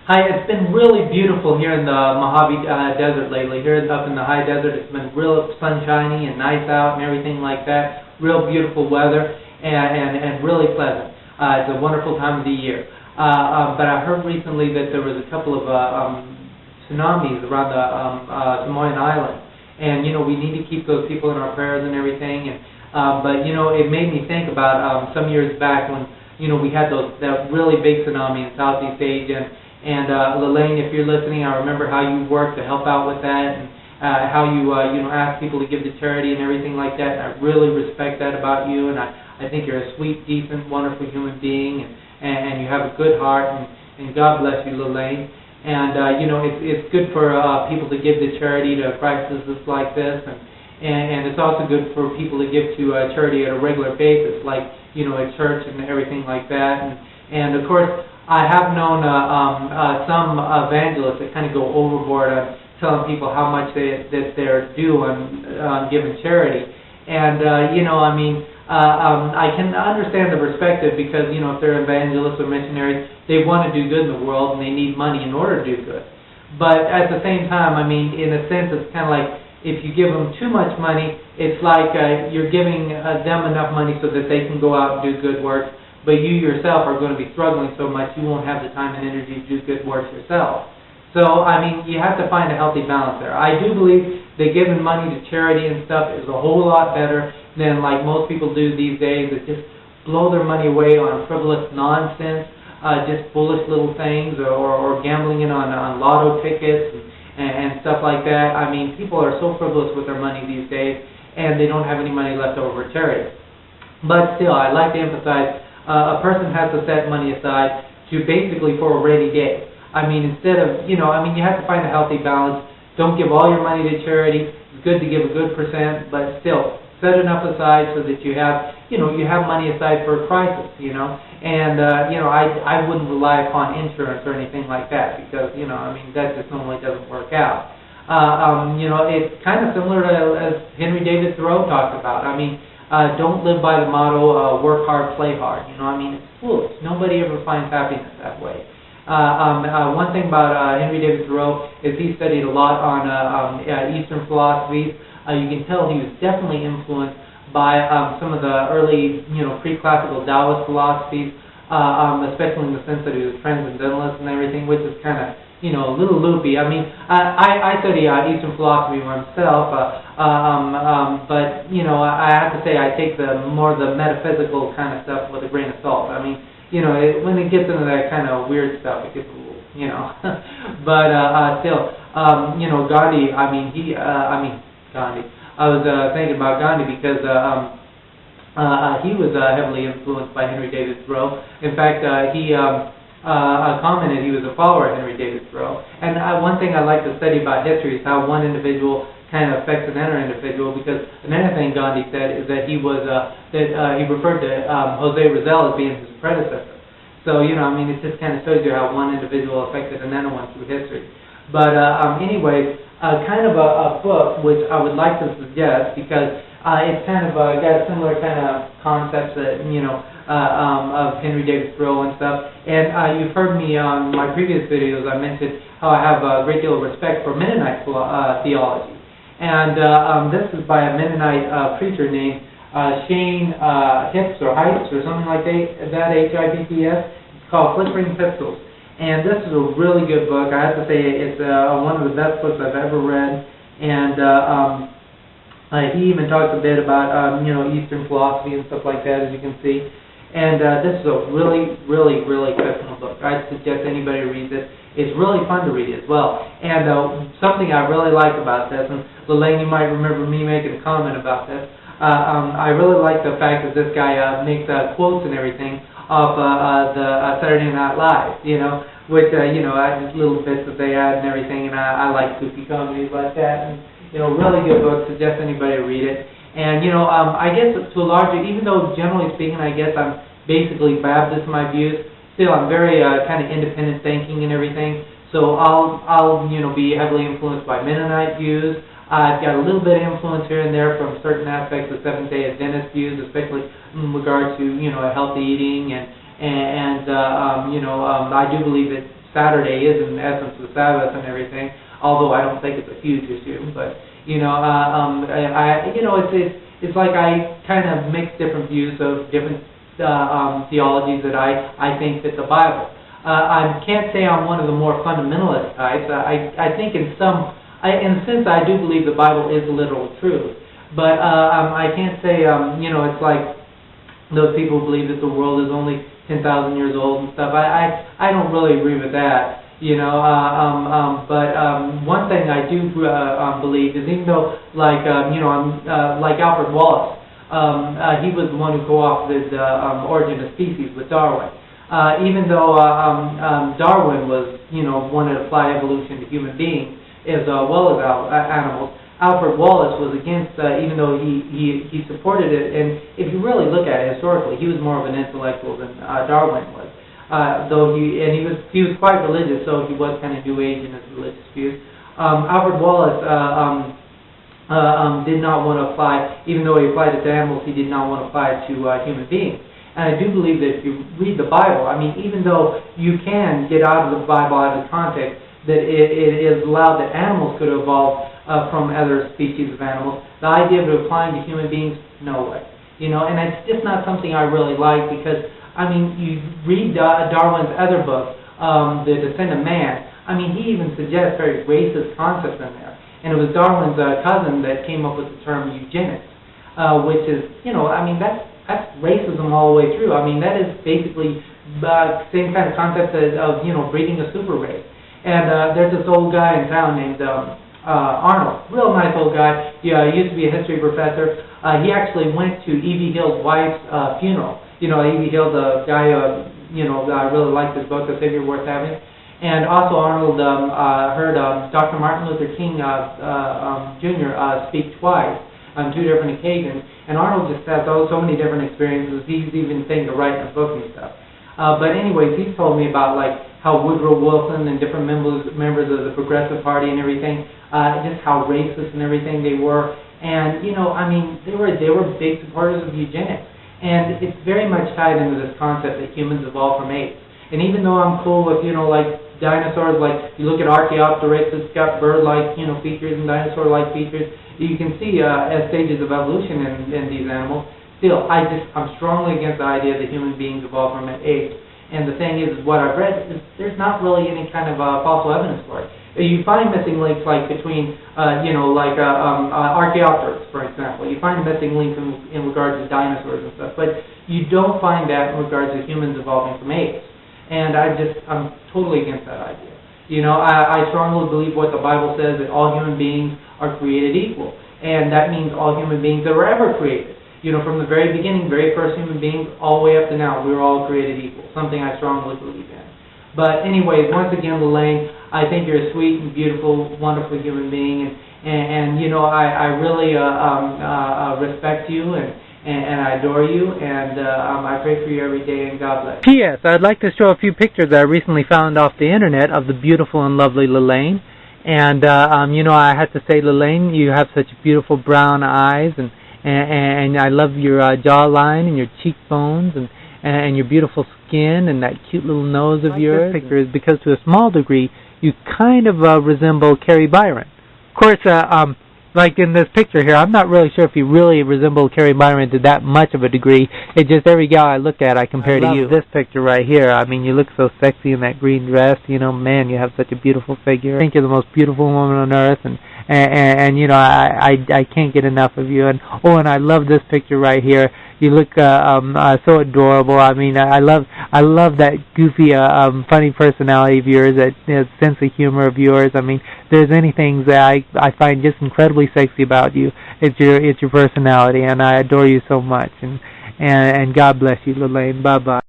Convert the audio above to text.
Hi, it's been really beautiful here in the Mojave Desert lately. Here up in the high desert, it's been real sunshiny and nice out and everything like that. Real beautiful weather and really pleasant. It's a wonderful time of the year. But I heard recently that there was a couple of tsunamis around the Samoan Island. And, we need to keep those people in our prayers and everything. And but, it made me think about some years back when, we had that really big tsunami in Southeast Asia. And Lalaine, if you're listening, I remember how you worked to help out with that, and how you asked people to give to charity and everything like that. And I really respect that about you, and I think you're a sweet, decent, wonderful human being, and you have a good heart, and God bless you, Lalaine. And it's good for people to give to charity to crises like this, and it's also good for people to give to charity at a regular basis, like at church and everything like that. And of course, I have known some evangelists that kind of go overboard on telling people how much that they're due on giving charity. And, I can understand the perspective because, if they're evangelists or missionaries, they want to do good in the world and they need money in order to do good. But at the same time, in a sense, it's kind of like if you give them too much money, it's like you're giving them enough money so that they can go out and do good work. But you yourself are going to be struggling so much you won't have the time and energy to do good work yourself. So, you have to find a healthy balance there. I do believe that giving money to charity and stuff is a whole lot better than like most people do these days, that just blow their money away on frivolous nonsense, just foolish little things, or gambling it on lotto tickets and stuff like that. People are so frivolous with their money these days, and they don't have any money left over for charity. But still, I'd like to emphasize, a person has to set money aside to basically for a rainy day. Instead of, you have to find a healthy balance. Don't give all your money to charity. It's good to give a good percent, but still, set enough aside so that you have money aside for a crisis, And, I wouldn't rely upon insurance or anything like that because, that just normally doesn't work out. It's kind of similar to, as Henry David Thoreau talked about. Don't live by the motto, work hard, play hard. It's foolish. Nobody ever finds happiness that way. One thing about Henry David Thoreau is he studied a lot on Eastern philosophies. You can tell he was definitely influenced by some of the early, pre-classical Taoist philosophies, especially in the sense that he was a transcendentalist and everything, which is kind of, a little loopy. I study Eastern philosophy myself, but, I have to say I take the metaphysical kind of stuff with a grain of salt. When it gets into that kind of weird stuff, it gets a little, But still, Gandhi, Gandhi. I was thinking about Gandhi because he was heavily influenced by Henry David Thoreau. In fact, he commented he was a follower of Henry David Thoreau. And one thing I like to study about history is how one individual kind of affects another individual, because another thing Gandhi said is that he was he referred to Jose Rizal as being his predecessor. So, it just kind of shows you how one individual affected another one through history. But anyways, kind of a book which I would like to suggest because it's kind of got similar kind of concepts that, of Henry David Thoreau and stuff. And you've heard me on my previous videos, I mentioned how I have a great deal of respect for Mennonite theology. And this is by a Mennonite preacher named Shane Hipps or Heights or something like that, Hipps. It's called Flickering Pistols. And this is a really good book. I have to say it's one of the best books I've ever read. And he even talks a bit about, Eastern philosophy and stuff like that, as you can see. And this is a really, really, really exceptional book. I'd suggest anybody reads it. It's really fun to read as well. And something I really like about this, and Lalaine, you might remember me making a comment about this, I really like the fact that this guy makes quotes and everything of the Saturday Night Live, which, just little bits that they add and everything, and I like goofy comedies like that. And, really good book. Suggest anybody read it. And, I guess to a larger, even though generally speaking, I guess I'm basically Baptist in my views, still I'm very kind of independent thinking and everything. So I'll be heavily influenced by Mennonite views. I've got a little bit of influence here and there from certain aspects of Seventh-day Adventist views, especially in regard to, healthy eating and I do believe that Saturday is in essence the Sabbath and everything, although I don't think it's a huge issue. But, it's like I kind of mix different views of different theologies that I think fit the Bible. I can't say I'm one of the more fundamentalist types. I think in a sense I do believe the Bible is literal truth. But I can't say, it's like those people who believe that the world is only 10,000 years old and stuff. I don't really agree with that. But one thing I do believe is, even though, like Alfred Wallace, he was the one who co-authored Origin of Species with Darwin. Even though Darwin was, wanted to apply evolution to human beings as well as animals, Alfred Wallace was against, even though he supported it. And if you really look at it historically, he was more of an intellectual than Darwin was. Though he was quite religious, so he was kind of New Age in his religious views. Alfred Wallace did not want to apply, even though he applied it to animals, he did not want to apply it to human beings. And I do believe that if you read the Bible, I mean, even though you can get out of the Bible out of context, that it is allowed that animals could evolve from other species of animals, the idea of it applying to human beings, no way. And it's just not something I really like, because I mean, you read Darwin's other book, The Descent of Man. I mean, he even suggests very racist concepts in there. And it was Darwin's cousin that came up with the term eugenics, which is, that's racism all the way through. I mean, that is basically the same kind of concept of breeding a super race. And there's this old guy in town named Arnold, real nice old guy. He used to be a history professor. He actually went to E.V. Hill's wife's funeral. E.V. Hill, the guy, I really liked his book, The Savior Worth Having. And also Arnold heard Dr. Martin Luther King Jr. Speak twice on 2 different occasions. And Arnold just has so many different experiences. He's even thinking of writing a book and stuff. But anyways, he's told me about how Woodrow Wilson and different members of the Progressive Party and everything, just how racist and everything they were. And they were big supporters of eugenics. And it's very much tied into this concept that humans evolved from apes. And even though I'm cool with, dinosaurs, you look at Archaeopteryx, it's got bird-like, features and dinosaur-like features. You can see as stages of evolution in these animals. Still, I'm strongly against the idea that human beings evolved from apes. And the thing is what I've read is there's not really any kind of fossil evidence for it. You find missing links between, Archaeopteryx, for example. You find missing links in regards to dinosaurs and stuff, but you don't find that in regards to humans evolving from apes. And I'm totally against that idea. I strongly believe what the Bible says, that all human beings are created equal. And that means all human beings that were ever created. From the very beginning, very first human beings, all the way up to now, we were all created equal. Something I strongly believe in. But anyways, once again, Lalaine, I think you're a sweet and beautiful, wonderful human being, and I really respect you, and I adore you, and I pray for you every day, and God bless you. P.S. I'd like to show a few pictures that I recently found off the internet of the beautiful and lovely Lalaine, and I have to say, Lalaine, you have such beautiful brown eyes, and I love your jawline and your cheekbones, and your beautiful skin and that cute little nose of yours. This picture is because, to a small degree, you kind of resemble Carrie Byron. Of course, like in this picture here, I'm not really sure if you really resemble Carrie Byron to that much of a degree. It's just every gal I look at, I compare to you. This picture right here, I mean, you look so sexy in that green dress. Man, you have such a beautiful figure. I think you're the most beautiful woman on earth, and I can't get enough of you. And I love this picture right here. You look so adorable. I mean, I love that goofy, funny personality of yours, that sense of humor of yours. I mean, if there's anything that I find just incredibly sexy about you, it's your personality, and I adore you so much. And God bless you, Lalaine. Bye bye.